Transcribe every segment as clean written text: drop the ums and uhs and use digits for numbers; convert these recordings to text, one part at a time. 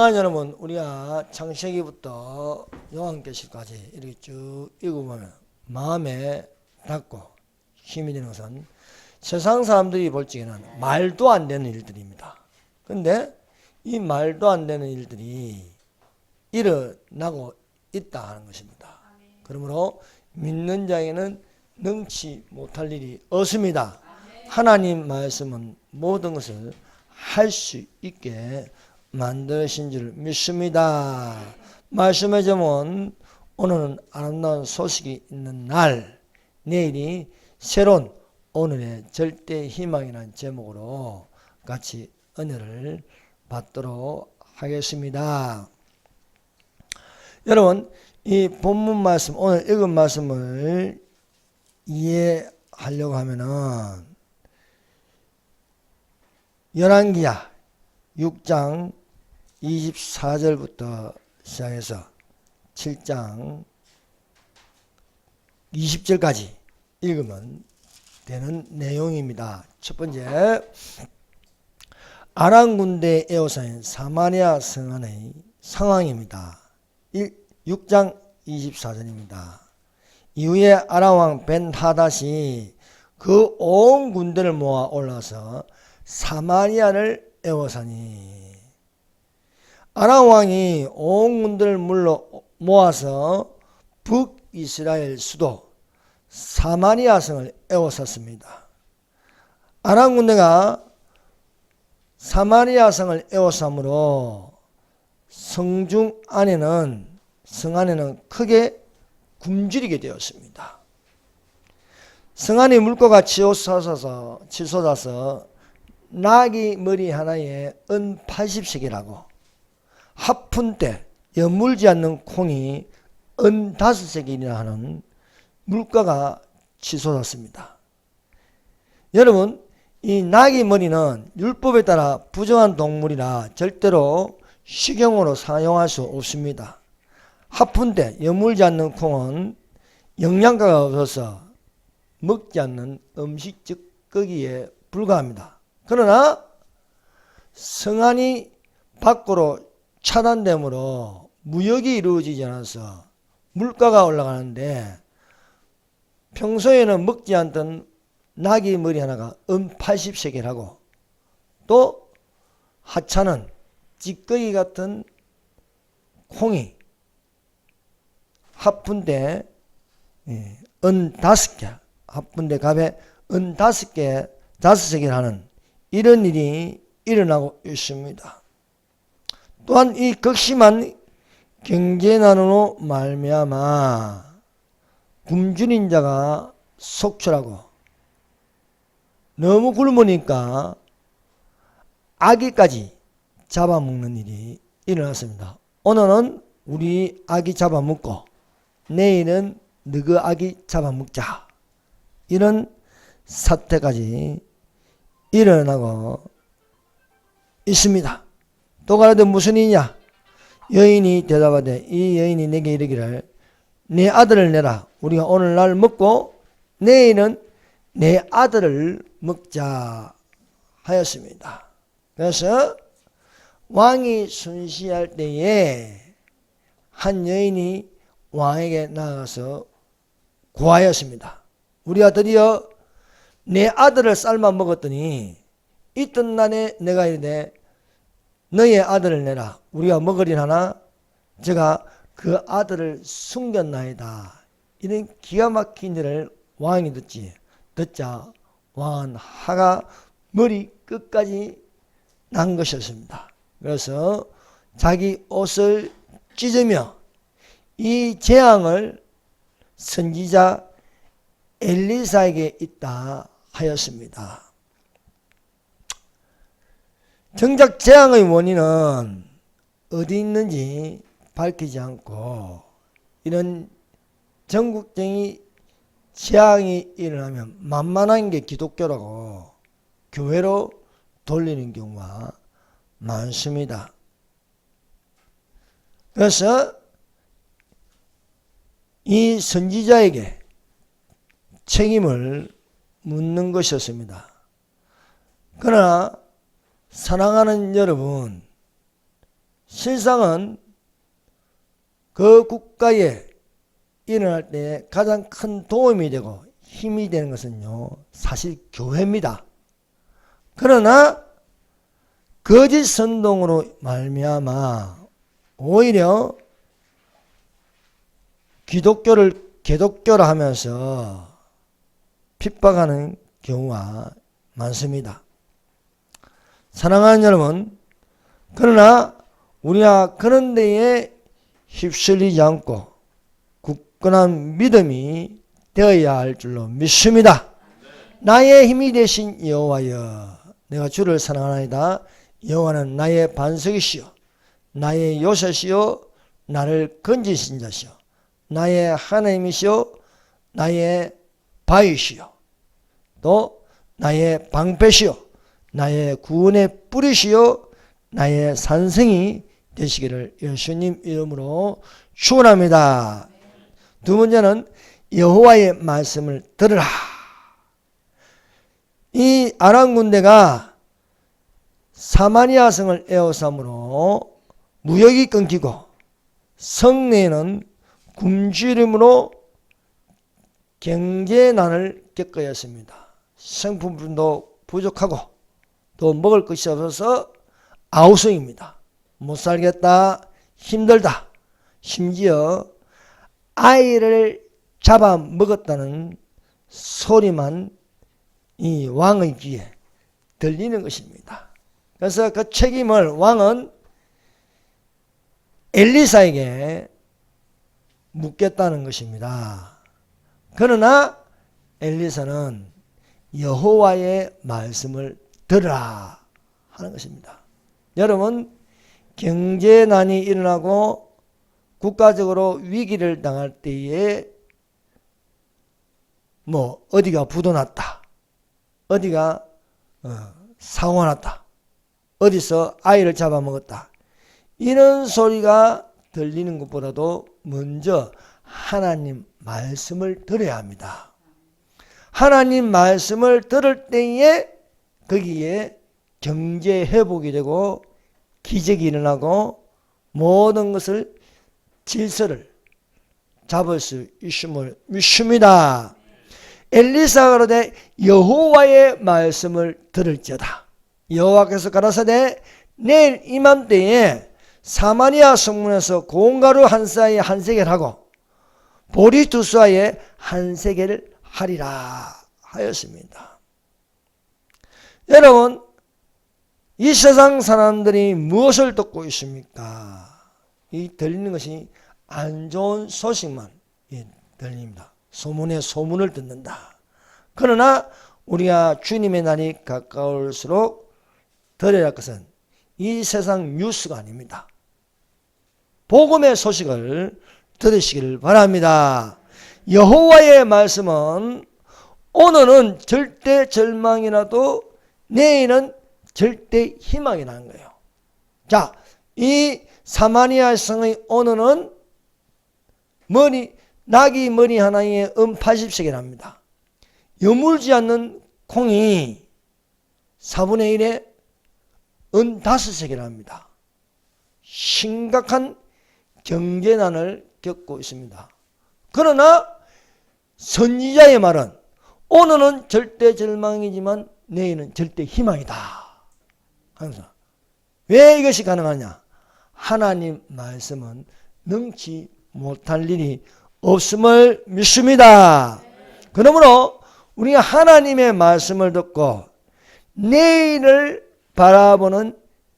여러분, 우리가 창세기부터 요한계시까지 이렇게 쭉 읽어보면 마음에 닿고 힘이 되는 것은 세상 사람들이 볼 적에는 말도 안 되는 일들입니다. 근데 이 말도 안 되는 일들이 일어나고 있다 하는 것입니다. 그러므로 믿는 자에게는 능치 못할 일이 없습니다. 하나님 말씀은 모든 것을 할 수 있게 만드신 줄 믿습니다. 말씀의 제목은 오늘은 아름다운 소식이 있는 날, 내일이 새로운 오늘의 절대 희망이라는 제목으로 같이 은혜를 받도록 하겠습니다. 여러분, 이 본문 말씀, 오늘 읽은 말씀을 이해하려고 하면은 열왕기야 6장 24절부터 시작해서 7장 20절까지 읽으면 되는 내용입니다. 첫 번째, 아람 군대 에워싸인 사마리아 성 안의 상황입니다. 6장 24절입니다. 이후에 아람 왕 벤하닷이 그 온 군대를 모아 올라서 사마리아를 에워싸니, 아람 왕이 온 군대를 모아서 북이스라엘 수도 사마리아 성을 에워쌌습니다. 아람 군대가 사마리아 성을 에워싸므로 성 안에는 크게 굶주리게 되었습니다. 성 안의 물가가 치솟아서 나귀 머리 하나에 은 80씩이라고, 하푼 때 여물지 않는 콩이 은 5씩이나 하는 물가가 치솟았습니다. 여러분, 이 나귀 머리는 율법에 따라 부정한 동물이라 절대로 식용으로 사용할 수 없습니다. 하푼 때 여물지 않는 콩은 영양가가 없어서 먹지 않는 음식 찌꺼기에 불과합니다. 그러나 성안이 밖으로 차단되므로 무역이 이루어지지 않아서 물가가 올라가는데, 평소에는 먹지 않던 나귀 머리 하나가 80셰겔하고, 또 하찮은 찌꺼기 같은 콩이 하푼대 5개, 하푼대 값에 5개, 5셰겔 하는 이런 일이 일어나고 있습니다. 또한 이 극심한 경제난으로 말미암아 굶주린 자가 속출하고, 너무 굶으니까 아기까지 잡아먹는 일이 일어났습니다. 오늘은 우리 아기 잡아먹고 내일은 너희 아기 잡아먹자, 이런 사태까지 일어나고 있습니다. 또 가라되 무슨 일이냐? 여인이 대답하되, 이 여인이 내게 이르기를 내 아들을 내라. 우리가 오늘날 먹고 내일은 내 아들을 먹자 하였습니다. 그래서 왕이 순시할 때에 한 여인이 왕에게 나가서 구하였습니다. 우리가 드디어 내 아들을 삶아 먹었더니 있던 날에 내가 이르되 너의 아들을 내라. 우리가 먹으리하나 제가 그 아들을 숨겼나이다. 이런 기가 막힌 일을 왕이 듣자 왕은 화가 머리 끝까지 난 것이었습니다. 그래서 자기 옷을 찢으며 이 재앙을 선지자 엘리사에게 있다 하였습니다. 정작 재앙의 원인은 어디 있는지 밝히지 않고, 이런 전국적인 재앙이 일어나면 만만한 게 기독교라고 교회로 돌리는 경우가 많습니다. 그래서 이 선지자에게 책임을 묻는 것이었습니다. 그러나 사랑하는 여러분, 실상은 그 국가에 일어날 때 가장 큰 도움이 되고 힘이 되는 것은요, 사실 교회입니다. 그러나 거짓 선동으로 말미암아 오히려 기독교를 개독교라 하면서 핍박하는 경우가 많습니다. 사랑하는 여러분, 그러나 우리가 그런 데에 휩쓸리지 않고 굳건한 믿음이 되어야 할 줄로 믿습니다. 나의 힘이 되신 여호와여, 내가 주를 사랑하나이다. 여호와는 나의 반석이시요 나의 요새시요 나를 건지신 자시요 나의 하나님이시요 나의 바위시요 또 나의 방패시요 나의 구원의 뿌리시요 나의 산성이 되시기를 예수님 이름으로 축원합니다. 두 번째는 여호와의 말씀을 들으라. 이 아람 군대가 사마리아 성을 에워싸므로 무역이 끊기고 성내에는 굶주림으로 경제난을 겪어야 했습니다. 생품도 부족하고 또 먹을 것이 없어서 아우성입니다. 못 살겠다, 힘들다, 심지어 아이를 잡아먹었다는 소리만 이 왕의 귀에 들리는 것입니다. 그래서 그 책임을 왕은 엘리사에게 묻겠다는 것입니다. 그러나 엘리사는 여호와의 말씀을 들으라 하는 것입니다. 여러분, 경제난이 일어나고 국가적으로 위기를 당할 때에 어디가 부도났다, 어디가 사고가 났다, 어디서 아이를 잡아먹었다, 이런 소리가 들리는 것보다도 먼저 하나님 말씀을 들어야 합니다. 하나님 말씀을 들을 때에 거기에 경제 회복이 되고 기적이 일어나고 모든 것을 질서를 잡을 수 있음을 믿습니다. 엘리사가 그러되 여호와의 말씀을 들을지어다. 여호와께서 가라사대 내일 이맘때에 사마리아 성문에서 고운가루 한 쌀에 한 세겔 하고 보리 두 쌀에 한 세겔 하리라 하였습니다. 여러분, 이 세상 사람들이 무엇을 듣고 있습니까? 이 들리는 것이 안 좋은 소식만 들립니다. 소문에 소문을 듣는다. 그러나 우리가 주님의 날이 가까울수록 들어야 할 것은 이 세상 뉴스가 아닙니다. 복음의 소식을 들으시기를 바랍니다. 여호와의 말씀은 오늘은 절대 절망이라도 내일은 절대 희망이 나는 거예요. 자, 이 사마리아 성의 오늘은 낙이 머리 하나에 80세겔 합니다. 여물지 않는 콩이 4분의 1에 5세겔 합니다. 심각한 경제난을 겪고 있습니다. 그러나 선지자의 말은 오늘은 절대 절망이지만 내일은 절대 희망이다. 항상. 왜 이것이 가능하냐? 하나님 말씀은 능치 못할 일이 없음을 믿습니다. 그러므로 우리가 하나님의 말씀을 듣고 내일을 바라보는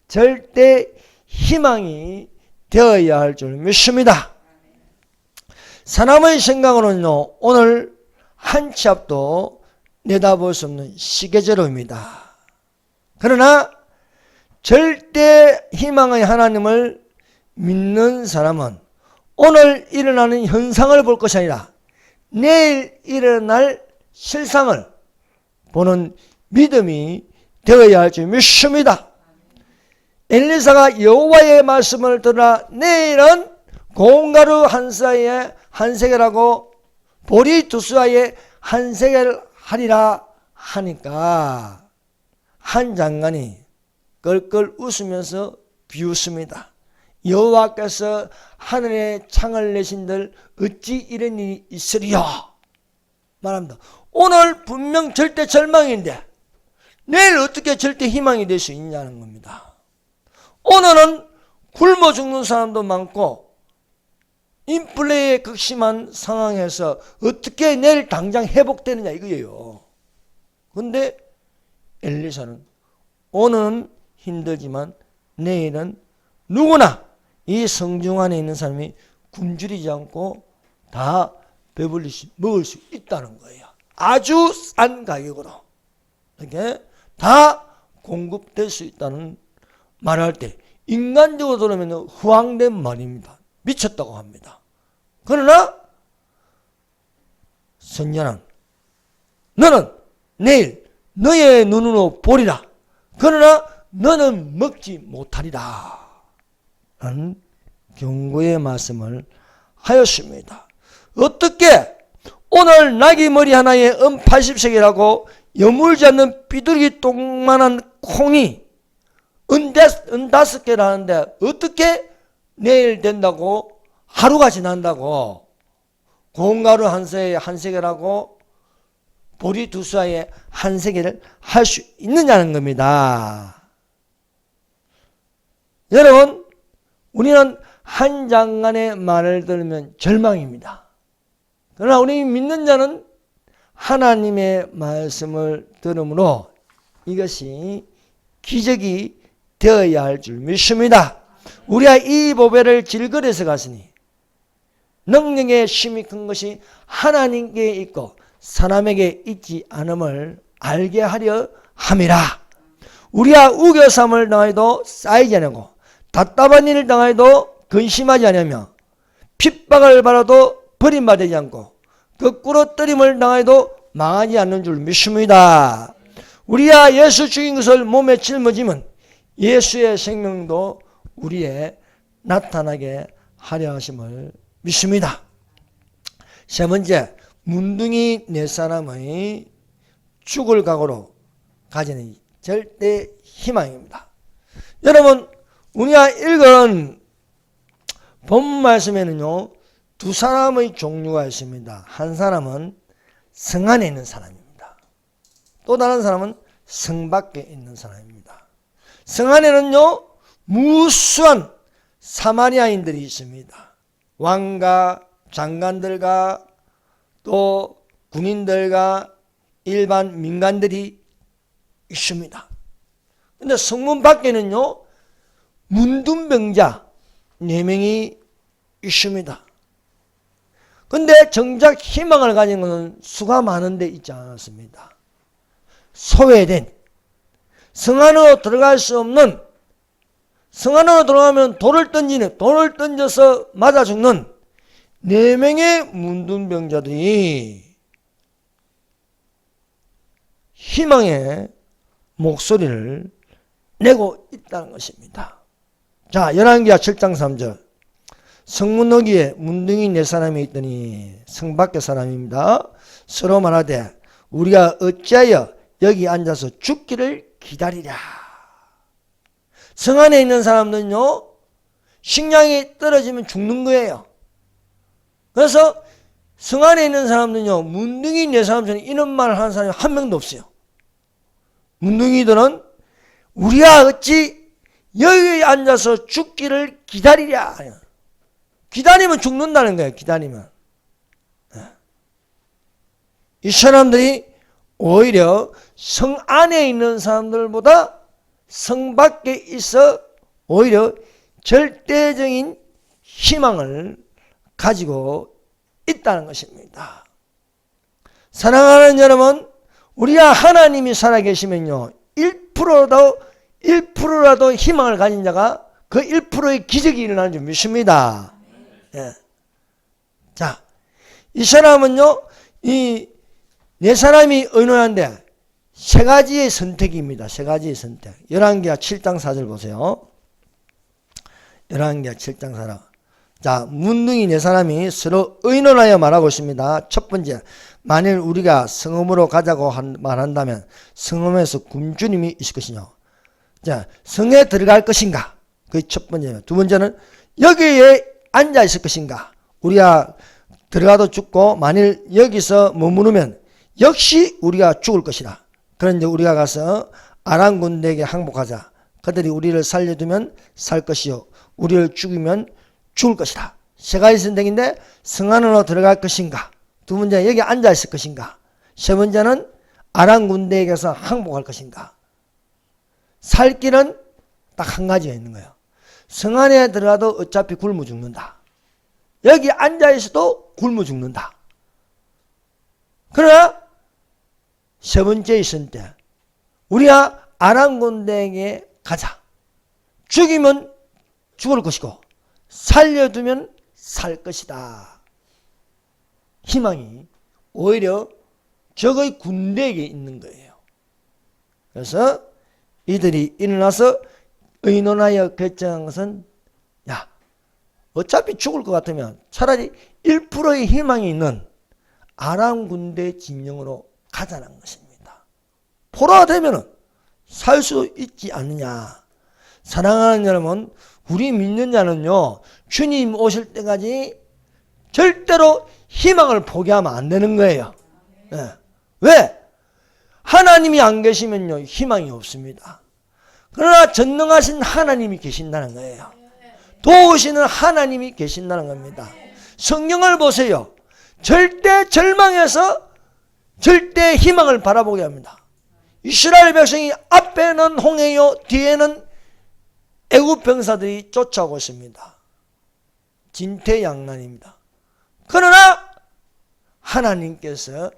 절대 희망이 되어야 할 줄 믿습니다. 사람의 생각으로는요, 오늘 한 치 앞도 내다볼 수 없는 시계제로입니다. 그러나 절대 희망의 하나님을 믿는 사람은 오늘 일어나는 현상을 볼 것이 아니라 내일 일어날 실상을 보는 믿음이 되어야 할 줄 믿습니다. 엘리사가 여호와의 말씀을 들으라. 내일은 고운가루 한 쌀에 한 세겔하고 보리 두 쌀에 한 세겔 하리라 하니까 한 장관이 껄껄 웃으면서 비웃습니다. 여호와께서 하늘에 창을 내신들 어찌 이런 일이 있으리요 말합니다. 오늘 분명 절대 절망인데 내일 어떻게 절대 희망이 될 수 있냐는 겁니다. 오늘은 굶어 죽는 사람도 많고 인플레의 극심한 상황에서 어떻게 내일 당장 회복되느냐 이거예요. 그런데 엘리사는 오늘은 힘들지만 내일은 누구나 이 성중 안에 있는 사람이 굶주리지 않고 다 배불리 먹을 수 있다는 거예요. 아주 싼 가격으로 이렇게 다 공급될 수 있다는 말을 할 때 인간적으로 들으면 후황된 말입니다. 미쳤다고 합니다. 그러나 선녀는 너는 내일 너의 눈으로 보리라. 그러나 너는 먹지 못하리라. 라는 경고의 말씀을 하였습니다. 어떻게 오늘 나귀 머리 하나에 80세겔이라고 여물지 않는 비둘기 똥만한 콩이 5개라는데 어떻게 내일 된다고 하루가 지난다고 고운가루 한 세겔하고 보리 2수아에 한 세겔을 할 수 있느냐는 겁니다. 여러분 우리는 한 장관의 말을 들으면 절망입니다. 그러나 우리 믿는 자는 하나님의 말씀을 들으므로 이것이 기적이 되어야 할 줄 믿습니다. 우리가 이 보배를 질거려서 갔으니 능력의 힘이 큰 것이 하나님께 있고 사람에게 있지 않음을 알게 하려 함이라. 우리가 우겨삼을 당해도 쌓이지 않고 답답한 일을 당해도 근심하지 않으며 핍박을 받아도 버림받지 않고 거꾸로 떨림을 당해도 망하지 않는 줄 믿습니다. 우리가 예수 죽인 것을 몸에 짊어지면 예수의 생명도 우리에 나타나게 하려 하심을 믿습니다. 세 번째, 문둥이 네 사람의 죽을 각오로 가지는 절대 희망입니다. 여러분 우리가 읽은 본 말씀에는요 2사람의 종류가 있습니다. 한 사람은 성 안에 있는 사람입니다. 또 다른 사람은 성 밖에 있는 사람입니다. 성 안에는요 무수한 사마리아인들이 있습니다. 왕과 장관들과 또 군인들과 일반 민간들이 있습니다. 그런데 성문 밖에는요 문둥병자 4명이 있습니다. 그런데 정작 희망을 가진 것은 수가 많은데 있지 않았습니다. 소외된 성 안으로 들어갈 수 없는, 성 안으로 들어가면 돌을 던져서 맞아 죽는 4명의 문둥병자들이 희망의 목소리를 내고 있다는 것입니다. 자, 열왕기하 7장 3절. 성문 어귀에 문둥이 4사람이 있더니 성 밖의 사람입니다. 서로 말하되 우리가 어찌하여 여기 앉아서 죽기를 기다리랴. 성 안에 있는 사람들은요 식량이 떨어지면 죽는 거예요. 그래서 성 안에 있는 사람들은요 문둥이 4사람처럼 이런 말을 하는 사람이 한 명도 없어요. 문둥이들은 우리가 어찌 여기 앉아서 죽기를 기다리랴. 기다리면 죽는다는 거예요. 기다리면. 이 사람들이 오히려 성 안에 있는 사람들보다 성 밖에 있어 오히려 절대적인 희망을 가지고 있다는 것입니다. 사랑하는 여러분, 우리가 하나님이 살아계시면요 1%라도 희망을 가진 자가 그 1%의 기적이 일어나는 줄 믿습니다. 예. 자, 이 사람은요 이 4사람이 의논하는데 3가지의 선택입니다. 3가지의 선택. 열왕기하 7장 4절 보세요. 열왕기하 7장 4절. 자, 문둥이 4사람이 서로 의논하여 말하고 있습니다. 첫 번째, 만일 우리가 성읍으로 가자고 말한다면 성읍에서 굶주림이 있을 것이냐. 자, 성에 들어갈 것인가? 그게 첫 번째입니다. 두 번째는 여기에 앉아 있을 것인가. 우리가 들어가도 죽고 만일 여기서 머무르면 역시 우리가 죽을 것이라. 그런데 우리가 가서 아람 군대에게 항복하자. 그들이 우리를 살려두면 살 것이요 우리를 죽이면 죽을 것이라. 세 가지 선택인데 성 안으로 들어갈 것인가. 두 번째는 여기 앉아 있을 것인가. 세 번째는 아람 군대에게서 항복할 것인가. 살 길은 딱 한 가지가 있는 거예요. 성 안에 들어가도 어차피 굶어 죽는다. 여기 앉아 있어도 굶어 죽는다. 그러나 세 번째 선택, 우리가 아람 군대에게 가자. 죽이면 죽을 것이고 살려두면 살 것이다. 희망이 오히려 적의 군대에게 있는 거예요. 그래서 이들이 일어나서 의논하여 결정한 것은 야, 어차피 죽을 것 같으면 차라리 1%의 희망이 있는 아람 군대 진영으로 가자는 것입니다. 포로가 되면 살 수 있지 않느냐. 사랑하는 여러분, 우리 믿는 자는요, 주님 오실 때까지 절대로 희망을 포기하면 안 되는 거예요. 네. 왜? 하나님이 안 계시면요, 희망이 없습니다. 그러나 전능하신 하나님이 계신다는 거예요. 도우시는 하나님이 계신다는 겁니다. 성경을 보세요. 절대 절망에서 절대 희망을 바라보게 합니다. 이스라엘 백성이 앞에는 홍해요, 뒤에는 애굽 병사들이 쫓아오고 있습니다. 진퇴양난입니다. 그러나 하나님께서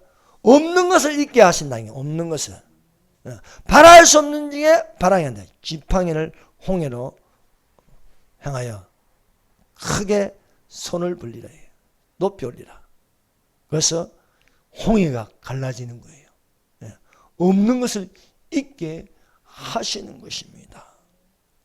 없는 것을 있게 하신다는 게 없는 것을. 바랄 수 없는 중에 바라게 한다. 지팡이를 홍해로 향하여 크게 손을 벌리라 해요. 높이 올리라. 그래서 홍해가 갈라지는 거예요. 없는 것을 있게 하시는 것입니다.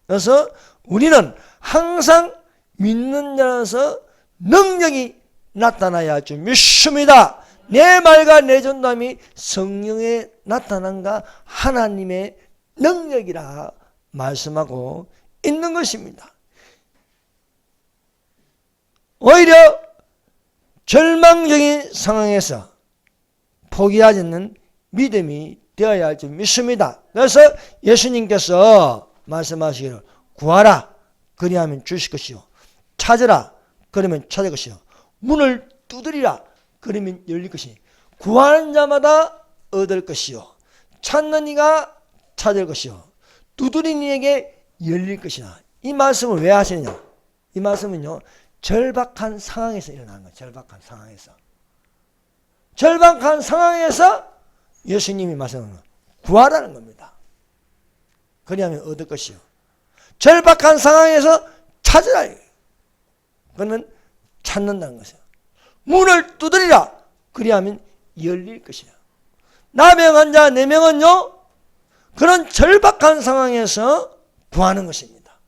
그래서 우리는 항상 믿는 자라서 능력이 나타나야 할 줄 믿습니다. 내 말과 내 전담이 성령에 나타난가 하나님의 능력이라 말씀하고 있는 것입니다. 오히려 절망적인 상황에서 포기하지 않는 믿음이 되어야 할 줄 믿습니다. 그래서 예수님께서 말씀하시기를 구하라 그리하면 주실 것이요 찾으라 그러면 찾을 것이요 문을 두드리라 그러면 열릴 것이니 구하는 자마다 얻을 것이요 찾는 이가 찾을 것이요 두드리는 이에게 열릴 것이다. 이 말씀을 왜 하시느냐? 이 말씀은요 절박한 상황에서 일어나는 거예요. 절박한 상황에서 예수님이 말씀하는 거예요. 구하라는 겁니다. 그리하면 얻을 것이요 절박한 상황에서 찾으라. 그러면 찾는다는 것이에요. 문을 두드리라. 그리하면 열릴 것이야. 나병 환자 4명은요. 그런 절박한 상황에서 구하는 것입니다.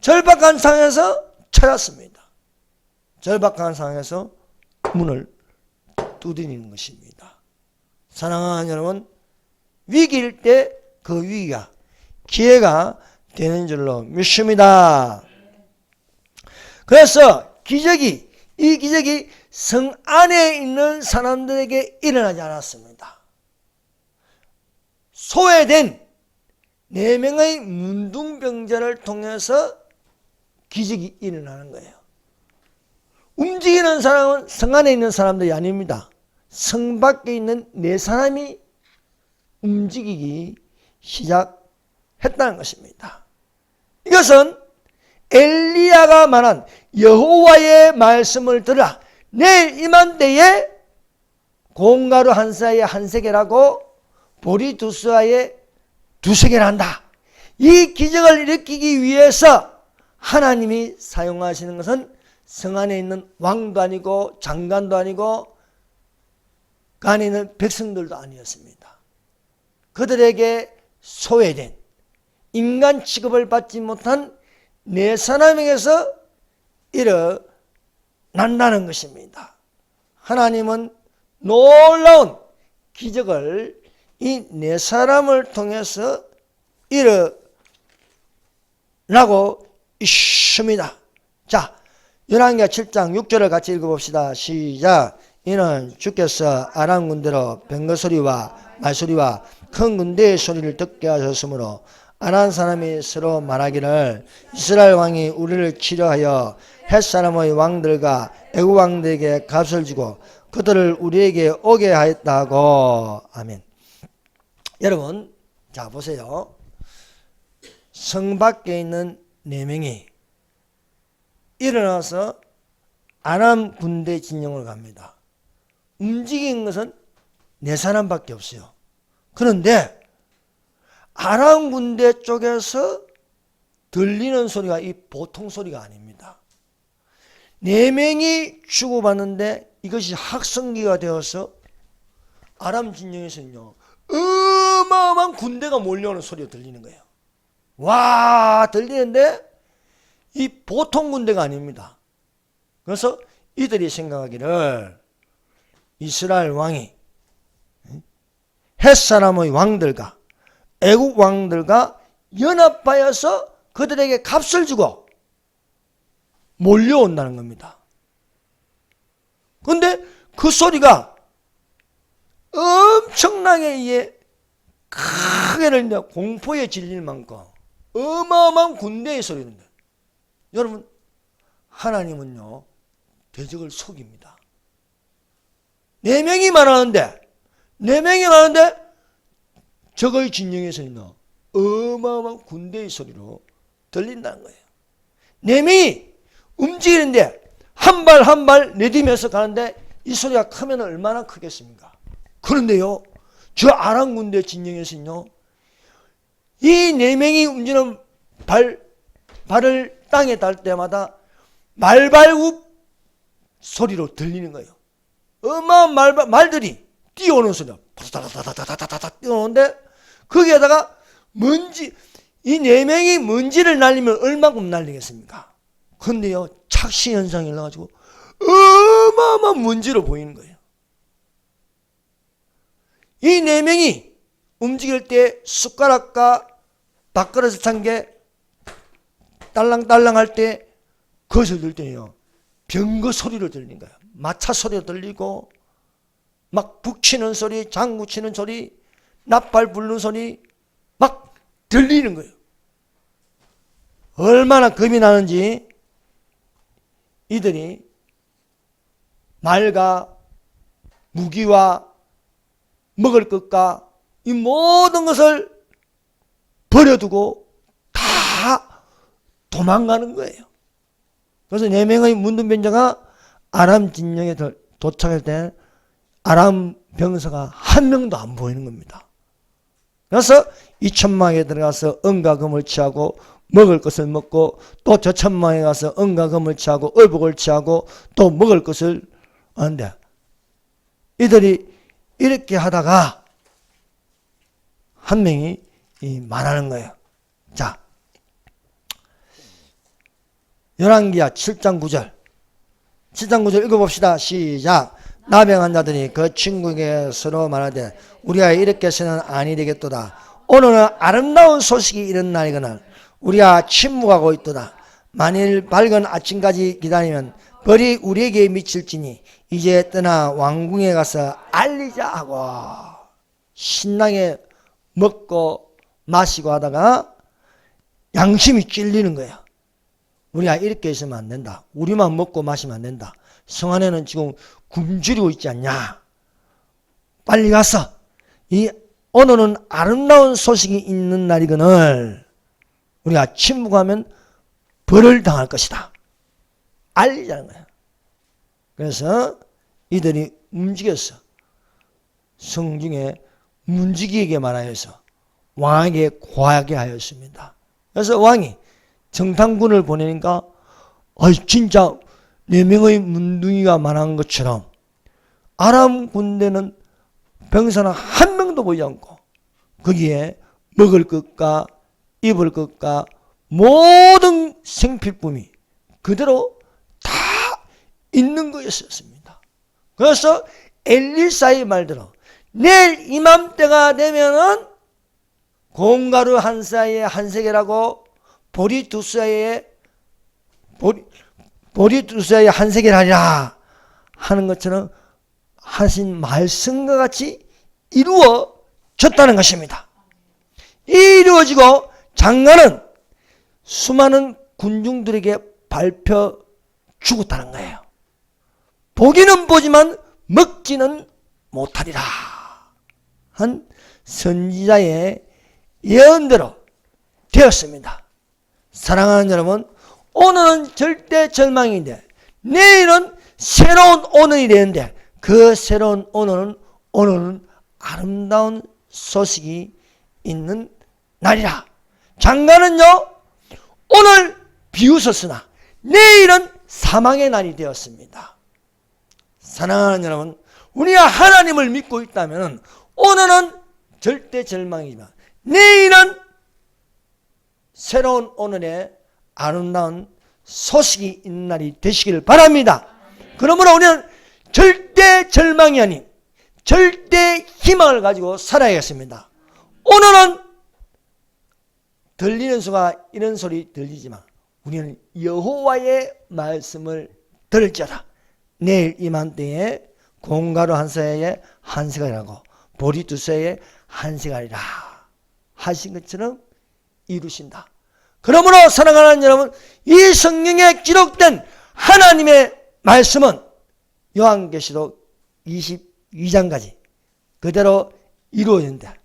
절박한 상황에서 찾았습니다. 절박한 상황에서 문을 두드리는 것입니다. 사랑하는 여러분, 위기일 때 그 위기가 기회가 되는 줄로 믿습니다. 그래서 이 기적이 성 안에 있는 사람들에게 일어나지 않았습니다. 소외된 4명의 문둥병자를 통해서 기적이 일어나는 거예요. 움직이는 사람은 성 안에 있는 사람들이 아닙니다. 성 밖에 있는 4사람이 움직이기 시작했다는 것입니다. 이것은 엘리야가 말한 여호와의 말씀을 들으라. 내일 이맘때에 공가루 한 사에 한 세겔하고 보리 2사에 2세겔 한다. 이 기적을 일으키기 위해서 하나님이 사용하시는 것은 성 안에 있는 왕도 아니고 장관도 아니고 그 안에 있는 백성들도 아니었습니다. 그들에게 소외된 인간 취급을 받지 못한 4사람에게서 일어난다는 것입니다. 하나님은 놀라운 기적을 이 4사람을 통해서 일어나고 있습니다. 자, 열왕기하 7장 6절을 같이 읽어봅시다. 시작. 이는 주께서 아람 군대로 병거 소리와 말소리와 큰 군대의 소리를 듣게 하셨으므로 아람 사람이 서로 말하기를 이스라엘 왕이 우리를 치려하여 헷 사람의 왕들과 애국 왕들에게 값을 주고 그들을 우리에게 오게 하였다고. 아멘. 여러분, 자 보세요. 성 밖에 있는 4명이 일어나서 아람 군대 진영을 갑니다. 움직인 것은 4사람밖에 없어요. 그런데 아람 군대 쪽에서 들리는 소리가 이 보통 소리가 아닙니다. 4명이 주고받는데 이것이 확성기가 되어서 아람 진영에서는요, 어마어마한 군대가 몰려오는 소리가 들리는 거예요. 와, 들리는데 이 보통 군대가 아닙니다. 그래서 이들이 생각하기를 이스라엘 왕이 헷 사람의 왕들과 애국 왕들과 연합하여서 그들에게 값을 주고 몰려온다는 겁니다. 그런데 그 소리가 엄청나게 크게 들린다. 공포에 질릴 만큼 어마어마한 군대의 소리입니다. 여러분, 하나님은요 대적을 속입니다. 4명이 말하는데 적의 진영에서는요 어마어마한 군대의 소리로 들린다는 거예요. 4명이 움직이는데 한 발 한 발 내디면서 가는데 이 소리가 크면 얼마나 크겠습니까? 그런데요, 저 아람 군대 진영에서는요 이 4명이 움직이는 발을 땅에 닿을 때마다 말발굽 소리로 들리는 거예요. 어마어마한 말들이 뛰어오는 소리가 다다다다다다다다 뛰어오는데 거기에다가 먼지, 이 4명이 먼지를 날리면 얼마큼 날리겠습니까? 그런데요 착시 현상이 일어나가지고 어마어마한 먼지로 보이는 거예요. 이 4명이 움직일 때 숟가락과 밥그릇을 찬 게 딸랑딸랑 할 때 그것을 들 때요 병거 소리로 들리는 거예요. 마차 소리가 들리고 막 북치는 소리, 장구 치는 소리, 나팔 부르는 소리 막 들리는 거예요. 얼마나 겁이 나는지 이들이 말과 무기와 먹을 것과 이 모든 것을 버려두고 다 도망가는 거예요. 그래서 4명의 문둥병자가 아람 진영에 도착할 때 아람 병사가 한 명도 안 보이는 겁니다. 그래서 이 천막에 들어가서 은과 금을 취하고 먹을 것을 먹고 또 저 천막에 가서 은과 금을 취하고 의복을 취하고 또 먹을 것을 하는데 이들이 이렇게 하다가 한 명이 말하는 거예요. 자, 열왕기하 7장 9절 읽어봅시다. 시작. 나병한 자들이 그 친구에게 서로 말하되 우리가 이렇게 해서는 아니 되겠도다. 오늘은 아름다운 소식이 이런 날이거늘 우리가 침묵하고 있도다. 만일 밝은 아침까지 기다리면 벌이 우리에게 미칠지니 이제 떠나 왕궁에 가서 알리자 하고 신나게 먹고 마시고 하다가 양심이 찔리는 거야. 우리가 이렇게 있으면 안 된다. 우리만 먹고 마시면 안 된다. 성 안에는 지금 굶주리고 있지 않냐. 빨리 가서 오늘은 아름다운 소식이 있는 날이거늘 우리가 침묵하면 벌을 당할 것이다. 알리자는 거야. 그래서 이들이 움직였어. 성중에 문지기에게 말하여서 왕에게 고하게 하였습니다. 그래서 왕이 정탐군을 보내니까 진짜 4명의 문둥이가 말한 것처럼 아람 군대는 병사는 한 명도 보이지 않고 거기에 먹을 것과 입을 것과 모든 생필품이 그대로 다 있는 것이었습니다. 그래서 엘리사의 말대로 내일 이맘때가 되면은 콩가루 한 사이에 한 세계라고 보리 두 사이에 보리두스의 한세계라리라 하는 것처럼 하신 말씀과 같이 이루어졌다는 것입니다. 이루어지고 장관은 수많은 군중들에게 밟혀 죽었다는 거예요. 보기는 보지만 먹지는 못하리라 한 선지자의 예언대로 되었습니다. 사랑하는 여러분, 오늘은 절대 절망인데 내일은 새로운 오늘이 되는데 그 새로운 오늘은 아름다운 소식이 있는 날이라. 장가는요 오늘 비웃었으나 내일은 사망의 날이 되었습니다. 사랑하는 여러분, 우리가 하나님을 믿고 있다면 오늘은 절대 절망이지만 내일은 새로운 오늘의 아름다운 소식이 있는 날이 되시기를 바랍니다. 그러므로 우리는 절대 절망이 아닌 절대 희망을 가지고 살아야겠습니다. 오늘은 들리는 수가 이런 소리 들리지만 우리는 여호와의 말씀을 들을지어다. 내일 이맘때에 공가루 한 세에 한 세가리라고 보리 두 세에 한 세가리라 하신 것처럼 이루신다. 그러므로 사랑하는 여러분, 이 성경에 기록된 하나님의 말씀은 요한계시록 22장까지 그대로 이루어진다.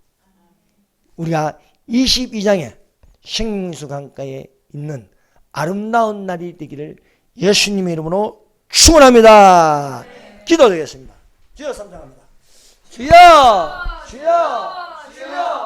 우리가 22장에 생명수 강가에 있는 아름다운 날이 되기를 예수님의 이름으로 축원합니다. 기도드리겠습니다. 주여 삼장합니다. 주여, 주여, 주여.